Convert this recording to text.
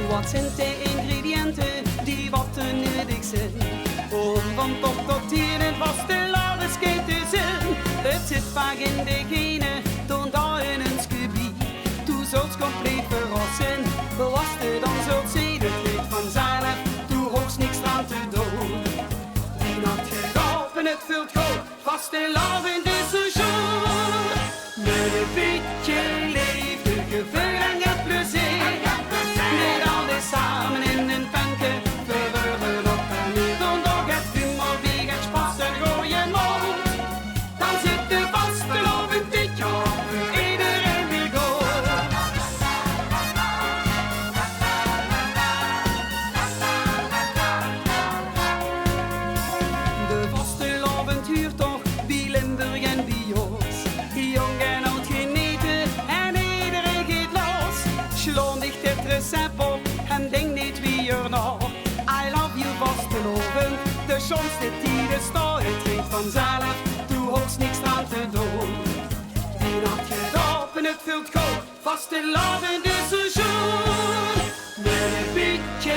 Wat zijn de ingrediënten die wat te nuttig zijn? Om van top tot teen het vastelavondskate te zijn. Het zit vaak in de genen, toont daar in een gebied. Toe zult compleet verrassen, was het dan zult zien. Het weet vanzelf, toe hoogst niks aan te doen. Die nacht gegapen, het vult goed, vastelavond is een show. Met een beetje liefde, gevoel en het plezier. Met alles samen in een panke, verwerven op en neer. Dan nog het humor, wie het spas en gooie mond. Dan zit de vastelavond dit jaar voor iedereen weer goed. De vastelavond huurt toch bij Limburg en bij ons. Jong en oud genieten en iedereen gaat los. Slaan dicht het recept op en denk niet wie er nog. I love you vastelovend, de schoonste tijden staan. Het weet vanzelf, toe hoogst niks aan te doen. Die nacht gedaan en het vult goed, vastelavond is een show. Met een beetje